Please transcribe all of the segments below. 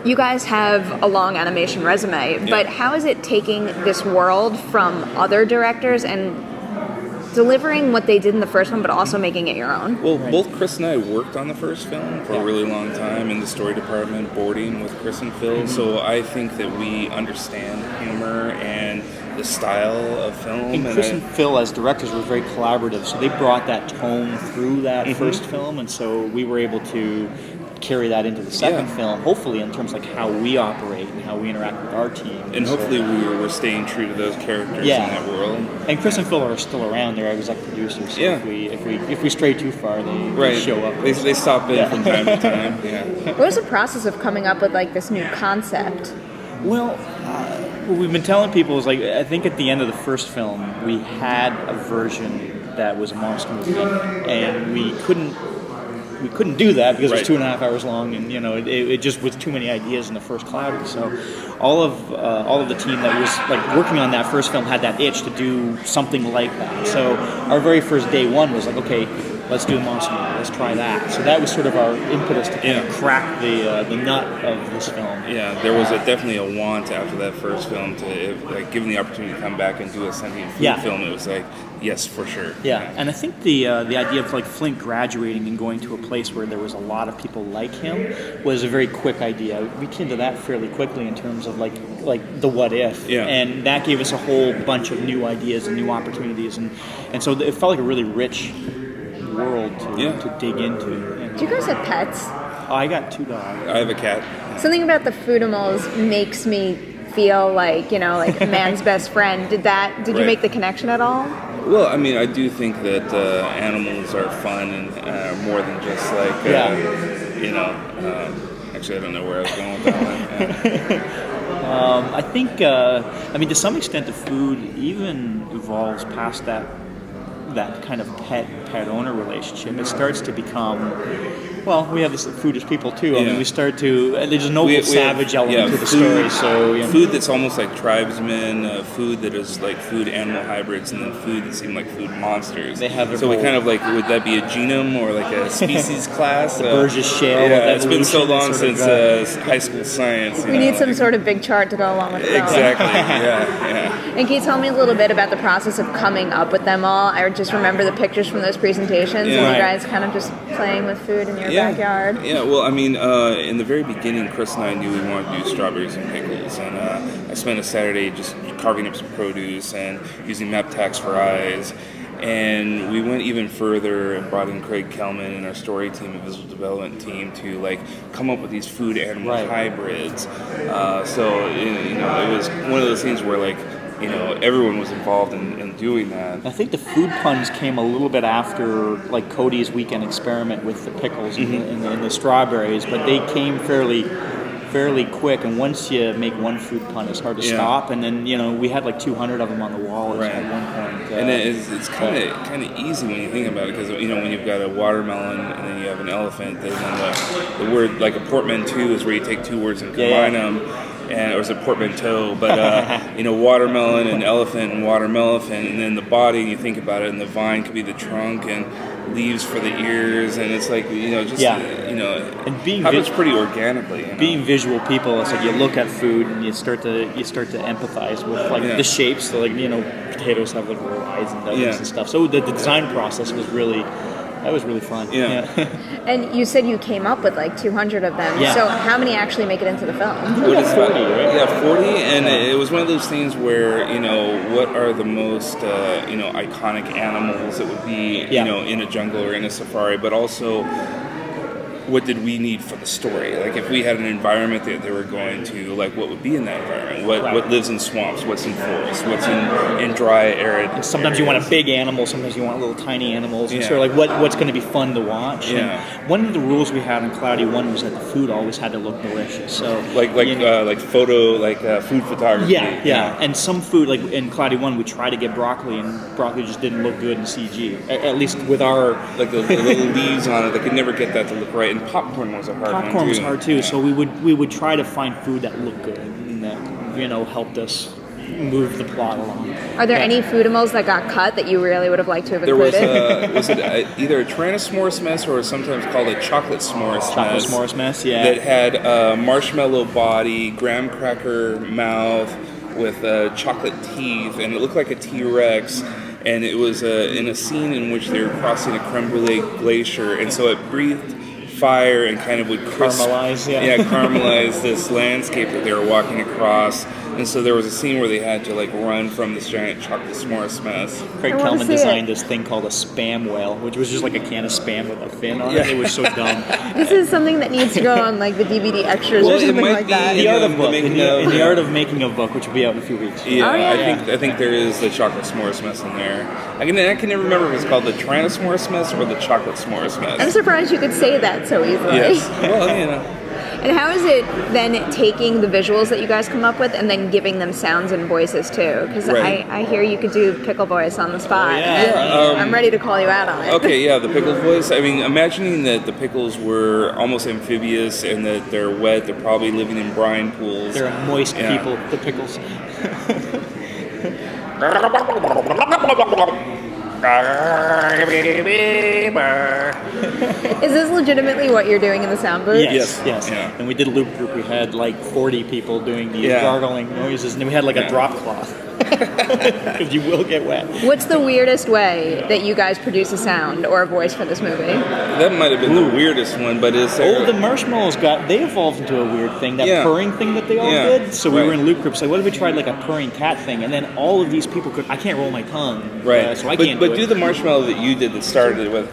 you guys have a long animation resume, but how is it taking this world from other directors and delivering what they did in the first one, but also making it your own? Well, both Kris and I worked on the first film for a really long time in the story department, boarding with Kris and Phil. So I think that we understand humor and the style of film. And Kris and Phil, as directors, were very collaborative. So they brought that tone through that first film, and so we were able to carry that into the second film, hopefully in terms of like how we operate and how we interact with our team. And hopefully we're staying true to those characters in that world. And Kris and Phil are still around. They're exec producers. So if we stray too far, they show up. They stop in from time to time. What was the process of coming up with like this new concept? Well, what we've been telling people is like, I think at the end of the first film we had a version that was a monster movie, and we couldn't do that because it was 2.5 hours long, and it just was too many ideas in the first Cloudy. So all of the team that was like working on that first film had that itch to do something like that. So our very first day one was like, okay, let's do a monster movie. Let's try that. So that was sort of our impetus to kind of crack the nut of this film. Yeah, there was definitely a want after that first film to, given the opportunity to come back and do a sentient food film. It was like, yes, for sure. Yeah, and I think the idea of like Flint graduating and going to a place where there was a lot of people like him was a very quick idea. We came to that fairly quickly in terms of like the what if, and that gave us a whole bunch of new ideas and new opportunities, and so it felt like a really rich world to dig into. Do you guys have pets? I got 2 dogs. I have a cat. Something about the foodimals makes me feel like like man's best friend. Did you make the connection at all? Well, I mean, I do think that animals are fun and more than just like actually I don't know where I was going with that one. I think to some extent the food even evolves past that kind of pet owner relationship. It starts to become, we have this food as people too. I mean, we start to, there's a noble savage element to the story. So food that's almost like tribesmen, food that is like food animal hybrids, and then food that seem like food monsters. They have so we kind of like, would that be a genome or like a species class? The Burgess shale. Yeah, it's been so long since high school science. We need some sort of big chart to go along with it. Exactly. Yeah. And can you tell me a little bit about the process of coming up with them all? I just remember the pictures from those presentations, and you guys kind of just playing with food in your backyard. Yeah, well, I mean, in the very beginning, Kris and I knew we wanted to do strawberries and pickles, and I spent a Saturday just carving up some produce and using map tags for eyes. And we went even further and brought in Craig Kelman and our story team and visual development team to come up with these food animal hybrids. So it was one of those things where everyone was involved in doing that. I think the food puns came a little bit after Cody's weekend experiment with the pickles and the strawberries, but they came fairly quick, and once you make one food pun, it's hard to stop. And then we had 200 of them on the wall at one point. And it's kind of easy when you think about it, because when you've got a watermelon and then you have an elephant, then the word a portmanteau is where you take 2 words and combine them. Or is it portmanteau? But watermelon and elephant and watermelon, and then the body. And you think about it, and the vine could be the trunk, and leaves for the ears, and it's and being happens pretty organically. Being visual people, it's like you look at food and you start to empathize with the shapes. So potatoes have little eyes and noses and stuff. So the design process was really. That was really fun. Yeah. And you said you came up with 200 of them. Yeah. So how many actually make it into the film? 40, right? Yeah, 40. And it was one of those things where, what are the most, iconic animals that would be, in a jungle or in a safari, but also what did we need for the story? If we had an environment that they were going to, what would be in that environment? What lives in swamps? What's in forests? What's in dry, arid? And sometimes you want a big animal. Sometimes you want little tiny animals. And sort of what's going to be fun to watch. Yeah. And one of the rules we had in Cloudy 1 was that the food always had to look delicious. So food photography. Yeah. And some food, in Cloudy 1, we tried to get broccoli, and broccoli just didn't look good in CG. At least with our the little leaves on it, they could never get that to look right. And popcorn was a hard one. Popcorn was hard too. So we would try to find food that looked good and that helped us move the plot along. Are there any foodimals that got cut that you really would have liked to have There was included? was it either a Tyrannosaurus mess or sometimes called a chocolate s'mores Chocolate mess? s'mores mess, yeah. That had a marshmallow body, graham cracker mouth with chocolate teeth, and it looked like a T-Rex. And it was in a scene in which they were crossing a creme brulee glacier, and so it breathed fire and kind of would Caramelize, caramelize this landscape that they were walking across. And so there was a scene where they had to like run from this giant chocolate s'mores mess. Craig I wanna Kelman see designed it. this thing called a spam whale, which was just like a can of spam with a fin on it. It was so dumb. This is something that needs to go on like the DVD extras Well, or it something might like be that. in The art of the book, making in the, of- in the art of making a book, which will be out in a few weeks. Yeah, Oh, yeah. I think there is the chocolate s'mores mess in there. I can never remember if it's called the Tyrannosaurus mess or the chocolate s'mores I'm mess. surprised you could say that so easily. Yes. Well, you know. And how is it then taking the visuals that you guys come up with and then giving them sounds and voices too? Because Right. I hear you could do pickle voice on the spot. yeah. And I'm ready to call you out on it. Okay, yeah, the pickle voice. I mean, imagining that the pickles were almost amphibious and that they're wet, they're probably living in brine pools. They're moist Yeah. people, the pickles. Is this legitimately what you're doing in the sound booth? Yes. Yeah. And we did a loop group. We had like 40 people doing these Yeah. gargling noises, and then we had like a Yeah. drop cloth. Because you will get wet. What's the weirdest way that you guys produce a sound or a voice for this movie? That might have been the weirdest one, but is there... Oh, the marshmallows they evolved into a weird thing, that Yeah. purring thing that they all Yeah. did. So we Right. were in loop groups, like, what if we tried like a purring cat thing? And then all of these people I can't roll my tongue. Right. So I but, can't but do do it. the marshmallow that you did that started it with...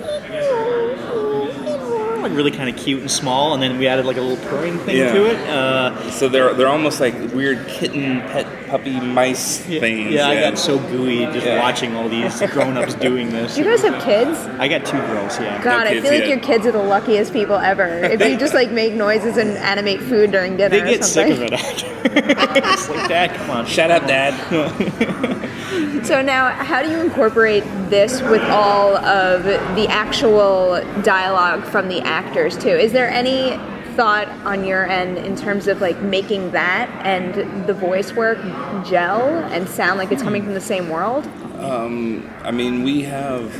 Like really kind of cute and small, and then we added like a little purring thing Yeah. to it. So they're almost like weird kitten, pet, puppy, mice things. Yeah, I got so gooey just Yeah. watching all these grown-ups doing this. Do you guys have kids? I got 2 girls, yeah. God, I kids feel like yet. your kids are the luckiest people ever. If you just like make noises and animate food during dinner They or get sick something. of it after. It's like, Dad, come on. Shut up, Dad. So now, how do you incorporate this with all of the actual dialogue from the actors too? Is there any thought on your end in terms of like making that and the voice work gel and sound like it's coming from the same world? I mean, we have,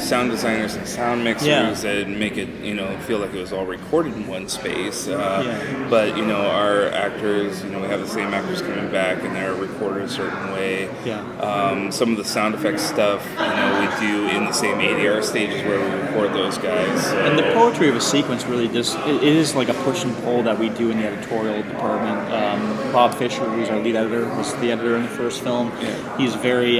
sound designers and sound mixers Yeah. that make it, feel like it was all recorded in one space. But, our actors, we have the same actors coming back and they're recorded a certain way. Yeah. Some of the sound effects stuff, we do in the same ADR stages where we record those guys. And the poetry of a sequence really just, it is like a push and pull that we do in the editorial department. Bob Fisher, who's our lead editor, was the editor in the first film. Yeah. He's very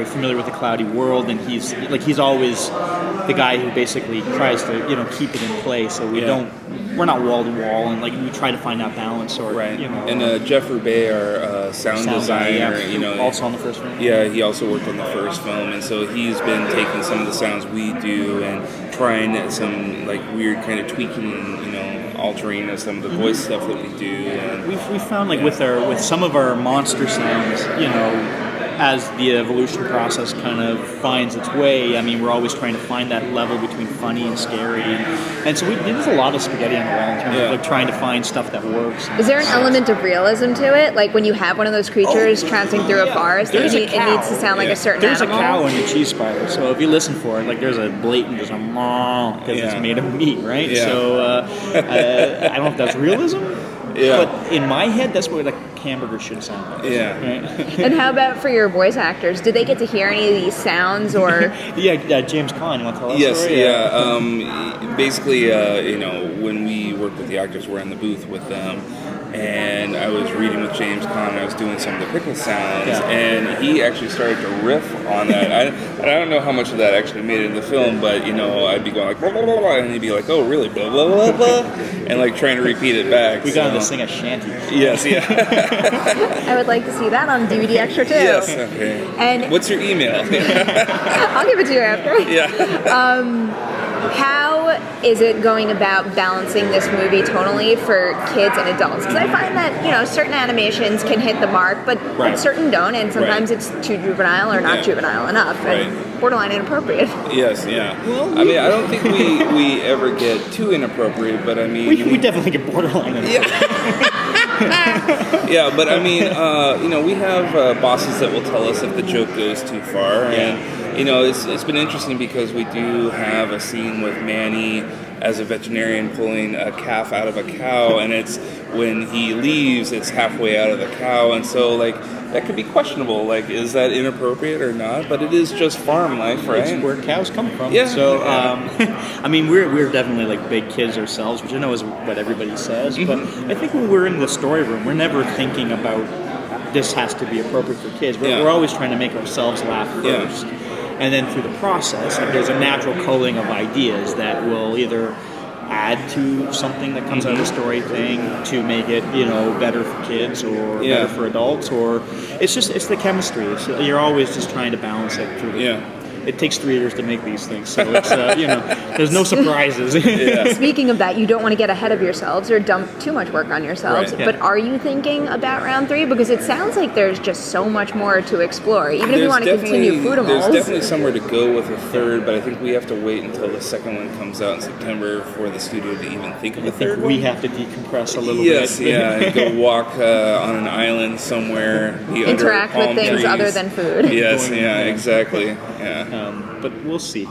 familiar with the cloudy world, and he's always the guy who basically tries to, keep it in place. So we're not wall to wall, and like we try to find that balance. Or Right. And Jeff Roubaix, our sound designer, also on the first film. Yeah, he also worked on the first film, and so he's been taking some of the sounds we do and trying some like weird kind of tweaking, altering some of the voice stuff that we do. And We found like with some of our monster sounds, as the evolution process kind of finds its way, I mean, we're always trying to find that level between funny and scary, and so there's a lot of spaghetti on the wall in terms of like trying to find stuff that works. Is there an element of realism to it? Like when you have one of those creatures trouncing through a forest, it There's a needs cow. to sound like a certain There's animal? a cow in the cheese spider, so if you listen for it, like there's a blatant, there's a moo because it's made of meat, right? Yeah. So I don't know if that's realism, Yeah. but in my head, that's what a hamburger should sound like. Yeah. Right? And how about for your voice actors? Did they get to hear any of these sounds or? Yeah, James Caan, you want to tell us? Yes, basically, when we worked with the actors, we're in the booth with them, and I was reading with James Caan, and I was doing some of the pickle sounds, and he actually started to riff on that. I don't know how much of that actually made it in the film, but, I'd be going like, blah, blah, blah, blah, and he'd be like, oh, really, blah, blah, blah, blah, and like trying to repeat it back. We got him to sing a shanty. Yes, yeah. I would like to see that on DVD extra too. Yes, okay. And What's your email? I'll give it to you after. Yeah. How is it going about balancing this movie tonally for kids and adults? Because I find that, certain animations can hit the mark, but certain don't, and sometimes it's too juvenile or not juvenile enough, and borderline inappropriate. Yes, yeah. Well, I mean, I don't think we ever get too inappropriate, but I mean... We definitely get borderline. Yeah. Yeah, but I mean, we have bosses that will tell us if the joke goes too far, and it's been interesting because we do have a scene with Manny as a veterinarian pulling a calf out of a cow, and it's when he leaves, it's halfway out of the cow, and so like that could be questionable. Like, is that inappropriate or not? But it is just farm life, right? It's where cows come from. Yeah. So, I mean, we're definitely like big kids ourselves, which I know is what everybody says. But I think when we're in the story room, we're never thinking about this has to be appropriate for kids. We're always trying to make ourselves laugh first. Yeah. And then through the process, like, there's a natural culling of ideas that will either add to something that comes out of the story thing to make it, better for kids or better for adults, or it's the chemistry. You're always just trying to balance it through It takes 3 years to make these things, so it's there's no surprises. Speaking of that, you don't want to get ahead of yourselves or dump too much work on yourselves, Right. but are you thinking about round 3? Because it sounds like there's just so much more to explore, even if you want to continue foodimals. There's definitely somewhere to go with a third, but I think we have to wait until the second one comes out in September for the studio to even think of a third one. We have to decompress a little Yes, bit. and go walk on an island somewhere. Interact with things trees. other than food. Yes, exactly. Yeah. But we'll see.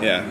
Yeah.